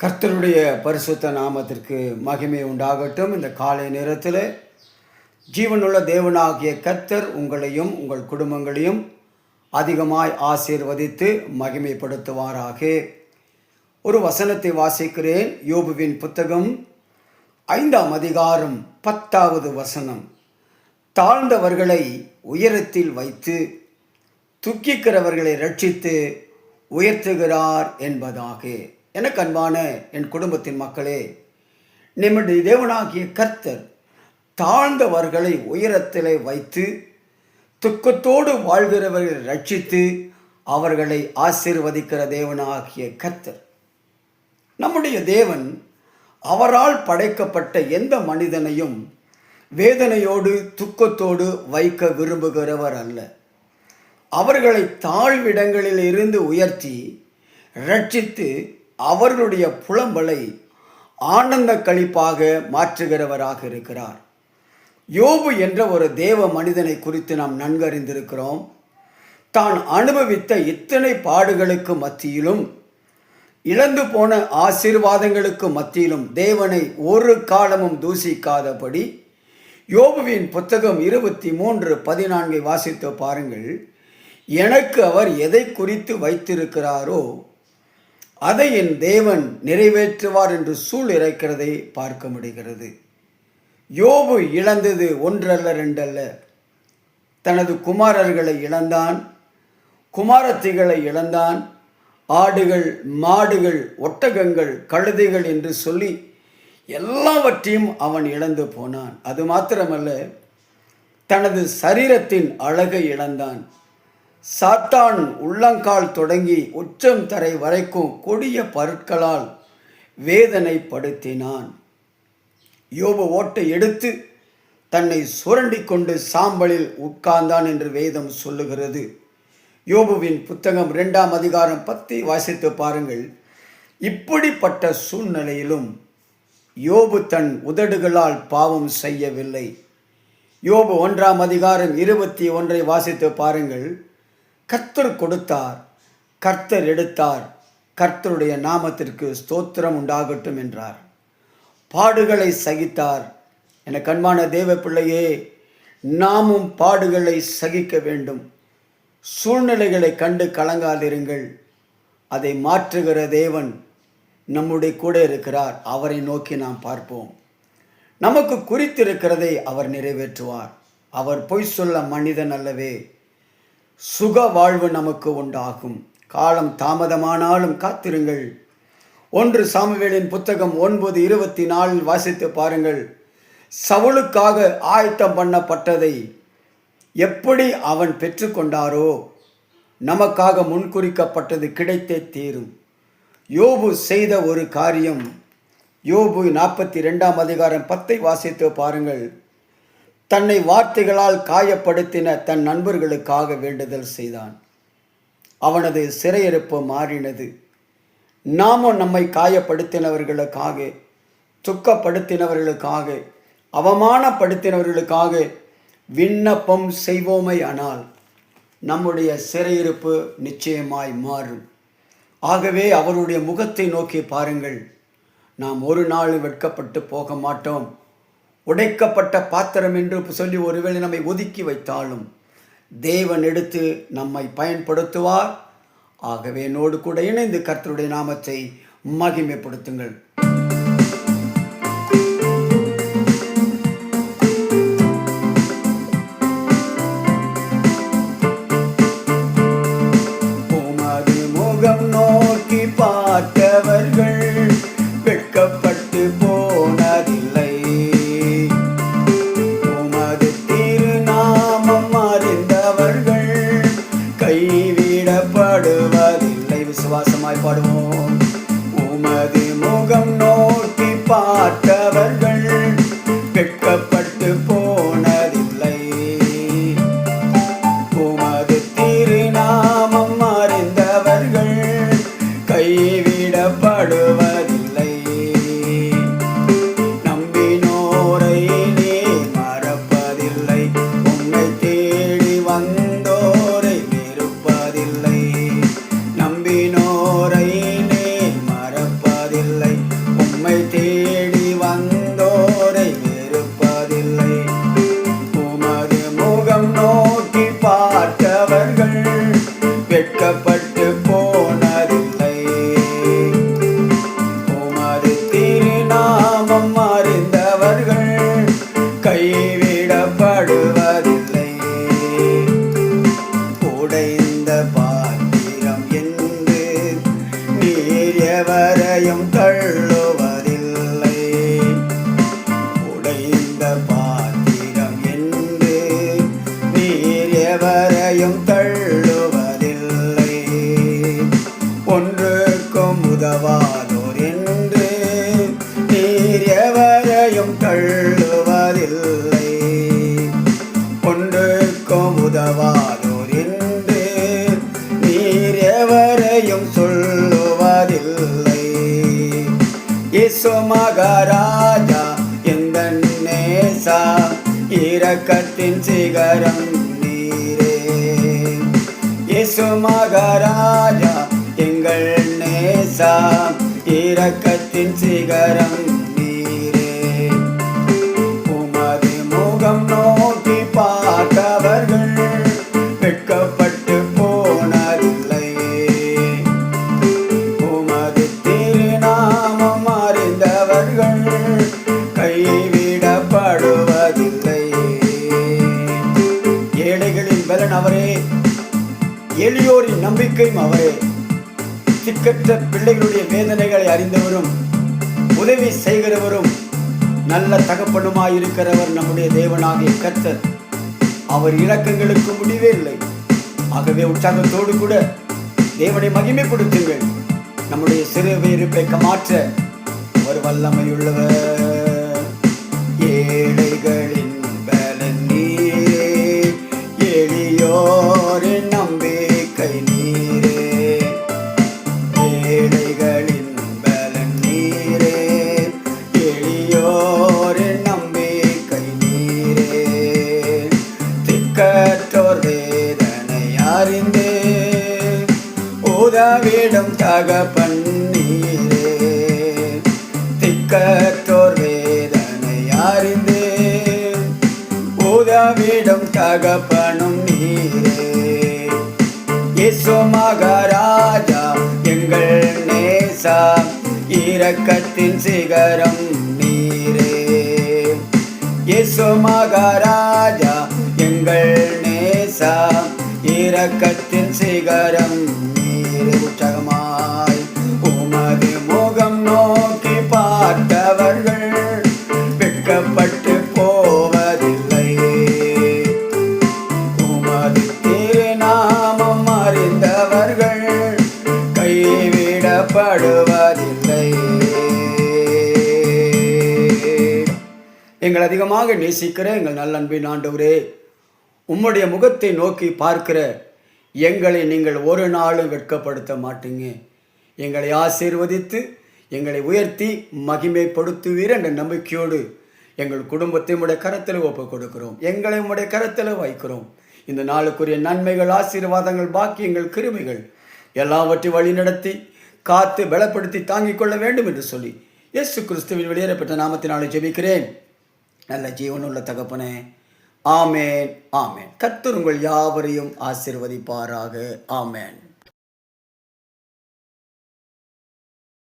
கர்த்தருடைய பரிசுத்த நாமத்திற்கு மகிமை உண்டாகட்டும். இந்த காலை நேரத்தில் ஜீவனுள்ள தேவனாகிய கர்த்தர் உங்களையும் உங்கள் குடும்பங்களையும் அதிகமாய் ஆசீர்வதித்து மகிமைப்படுத்துவாராக. ஒரு வசனத்தை வாசிக்கிறேன். யோபுவின் புத்தகம் 5ஆம் அதிகாரம் 10வது வசனம். தாழ்ந்தவர்களை உயரத்தில் வைத்து துக்கிக்கிறவர்களை ரட்சித்து உயர்த்துகிறார் என்பதாக. எனக்கு அன்பான என் குடும்பத்தின் மக்களே, நம்முடைய தேவனாகிய கர்த்தர் தாழ்ந்தவர்களை உயரத்திலே வைத்து துக்கத்தோடு வாழ்கிறவர்களை ரட்சித்து அவர்களை ஆசீர்வதிக்கிற தேவனாகிய கர்த்தர். நம்முடைய தேவன் அவரால் படைக்கப்பட்ட எந்த மனிதனையும் வேதனையோடு துக்கத்தோடு வைக்க விரும்புகிறவர் அல்ல. அவர்களை தாழ்விடங்களில் இருந்து உயர்த்தி ரட்சித்து அவர்களுடைய புலம்பலை ஆனந்த களிப்பாக மாற்றுகிறவராக இருக்கிறார். யோபு என்ற ஒரு தேவ மனிதனை குறித்து நாம் நன்கறிந்திருக்கிறோம். தான் அனுபவித்த இத்தனை பாடுகளுக்கு மத்தியிலும் இழந்து போன ஆசீர்வாதங்களுக்கு மத்தியிலும் தேவனை ஒரு காலமும் தூசிக்காதபடி யோபுவின் புத்தகம் 23:14 வாசித்து பாருங்கள். எனக்கு அவர் எதை குறித்து வைத்திருக்கிறாரோ அதை என் தேவன் நிறைவேற்றுவார் என்று சூழ் இறைக்கிறதை பார்க்க முடிகிறது. யோபு இழந்தது ஒன்றல்ல ரெண்டல்ல. தனது குமாரர்களை இழந்தான், குமாரத்திகளை இழந்தான், ஆடுகள், மாடுகள், ஒட்டகங்கள், கழுதைகள் என்று சொல்லி எல்லாவற்றையும் அவன் இழந்து போனான். அது மாத்திரமல்ல, தனது சரீரத்தின் அழகை இழந்தான். சாத்தான் உள்ளங்கால் தொடங்கி உச்சம் தரை வரைக்கும் கொடிய பருட்களால் வேதனைப்படுத்தினான். யோபு ஓட்டை எடுத்து தன்னை சுரண்டி கொண்டு சாம்பலில் உட்கார்ந்தான் என்று வேதம் சொல்லுகிறது. யோபுவின் புத்தகம் 2ஆம் அதிகாரம் 10 வாசித்து பாருங்கள். இப்படிப்பட்ட சூழ்நிலையிலும் யோபு தன் உதடுகளால் பாவம் செய்யவில்லை. யோபு 1ஆம் அதிகாரம் 21 வாசித்து பாருங்கள். கர்த்தர் கொடுத்தார், கர்த்தர் எடுத்தார், கர்த்தருடைய நாமத்திற்கு ஸ்தோத்திரம் உண்டாகட்டும் என்றார். பாடுகளை சகித்தார். என கண்மான தேவ பிள்ளையே, நாமும் பாடுகளை சகிக்க வேண்டும். சூழ்நிலைகளை கண்டு கலங்காதிருங்கள். அதை மாற்றுகிற தேவன் நம்முடைய கூட இருக்கிறார். அவரை நோக்கி நாம் பார்ப்போம். நமக்கு குறித்திருக்கிறதை அவர் நிறைவேற்றுவார். அவர் பொய் சொல்ல மனிதன் அல்லவே. சுக வாழ்வு நமக்கு உண்டாகும். காலம் தாமதமானாலும் காத்திருங்கள். 1 சாமுவேலின் புத்தகம் 9:24 வாசித்து பாருங்கள். சவுலுக்காக ஆயத்தம் பண்ணப்பட்டதை எப்படி அவன் பெற்றுக்கொண்டாரோ நமக்காக முன்குறிக்கப்பட்டது கிடைத்தே தீரும். யோபு செய்த ஒரு காரியம். யோபு 42ஆம் அதிகாரம் 10 வாசித்து பாருங்கள். தன்னை வார்த்தைகளால் காயப்படுத்தின தன் நண்பர்களுக்காக வேண்டுதல் செய்தான். அவனது சிறையிருப்பு மாறினது. நாமும் நம்மை காயப்படுத்தினவர்களுக்காக, துக்கப்படுத்தினவர்களுக்காக, அவமானப்படுத்தினவர்களுக்காக விண்ணப்பம் செய்வோமே ஆனால் நம்முடைய சிறையிருப்பு நிச்சயமாய் மாறும். ஆகவே அவருடைய முகத்தை நோக்கி பாருங்கள். நாம் ஒரு நாள் வெட்கப்பட்டு போக மாட்டோம். உடைக்கப்பட்ட பாத்திரம் என்று சொல்லி ஒருவேளை நம்மை ஒதுக்கி வைத்தாலும் தேவன் எடுத்து நம்மை பயன்படுத்துவார். ஆகவே என்னோடு கூட இணைந்து கர்த்தருடைய நாமத்தை மகிமைப்படுத்துங்கள். உமது முகம் நோக்கி பார்த்தவர்கள் வெட்கப்பட்டு போனதில்லை. கைவிடப்படுவதில்லை. விசுவாசமாய் பாடுவோம். உமது முகம் நோக்கி பார்த்தவர்கள் வெட்கப்பட்டு போனதில்லை. உமது திருநாமம் அறிந்தவர்கள் கைவிடப்படுவதில்லை. நம்பினோரை நீ மறப்பதில்லை. உன்னை தேடி வந்தோரை வெறுப்பதில்லை. நம்பினோரை நீ மறப்பதில்லை. நீர் எவரையும் தள்ளுவதில்லை. உடைந்த பாத்திரம் என்று நீர் எவரையும் தள்ளுவதில்லை. ஒன்றுக்கும் உதவாதோர் என்று நீர் எவரையும் தள்ளுவதில்லை. ஒன்றுக்கும் உதவாதோர் என்று நீர் எவரையும் சொல்லுவதில்லை. இயேசு மகாராஜா எந்தன் நேசா, இரக்கத்தின் சிகரம் நீரே. இயேசு மகாராஜா எங்கள் நேசா, இரக்கத்தின் சிகரம் நீரே. உமது முகம் நோக்கி பார்த்தவர்கள் வெட்கப்பட்டு போனதில்லை. உமது திருநாமம் அறிந்தவர்கள் கைவிடப்படுவதில்லை. ஏழைகளின் பலன் அவரே, எளியோரின் நம்பிக்கையும் அவரே. திக்கற்ற பிள்ளைகளுடைய வேதனைகளை அறிந்தவரும் உதவி செய்கிறவரும் நல்ல தகப்பனுமாயிருக்கிறவர் நம்முடைய தேவனாகிய கர்த்தர். அவர் இரக்கங்களுக்கு முடிவே இல்லை. ஆகவே உற்சாகத்தோடு கூட தேவனை மகிமைப்படுத்துங்கள். நம்முடைய சிறு இருப்பை மாற்ற ஒரு வல்லமையுள்ளவர். ஏழைகளின் பலன் நீரே, எளியோரின் நம்பிக்கை நீரே. ஏழைகளின் பலன் நீரே, எளியோரின் நம்பிக்கை நீரே. திக்கற்றோர் வேதனை அறிந்தே உதவிடும் தகப்பன் நீரே. திக்கற்றோர் வேதனை அறிந்தே உதவிடும் தகப்பனும் நீரே. இயேசு மகாராஜா எங்கள் நேசா, இரக்கத்தின் சிகரம் நீரே. இயேசு மகாராஜா எங்கள் நேசா, இரக்கத்தின் சிகரம் நீரே. உற்சாகமாய் உமது முகம் நோக்கி பார்த்தவர்கள் வெட்கப்பட்டு போவதில்லை. உமது திருநாமம் அறிந்தவர்கள் கைவிடப்படுவதில்லை. எங்கள் அதிகமாக நேசிக்கிற எங்கள் நல்ல அன்பின் ஆண்டவரே, உம்முடைய முகத்தை நோக்கி பார்க்கிற எங்களை நீங்கள் ஒரு நாளும் வெட்கப்படுத்த மாட்டீங்க. எங்களை ஆசீர்வதித்து எங்களை உயர்த்தி மகிமைப்படுத்துவீர் என்ற நம்பிக்கையோடு எங்கள் குடும்பத்தை உடைய கரத்தில் ஒப்புக் கொடுக்கிறோம். எங்களை உடைய கரத்தில் வைக்கிறோம். இந்த நாளுக்குரிய நன்மைகள், ஆசீர்வாதங்கள், பாக்கியங்கள், கிருமைகள் எல்லாவற்றையும் வழிநடத்தி காத்து பலப்படுத்தி தாங்கிக் கொள்ள வேண்டும் என்று சொல்லி இயேசு கிறிஸ்துவின் வெளியேறப்பட்ட நாமத்தினாலே ஜெபிக்கிறேன் நல்ல ஜீவனுள்ள தகப்பனே. ஆமேன், ஆமேன். கர்த்தர் உங்கள் யாவரையும் ஆசீர்வதிப்பாராக. ஆமேன்.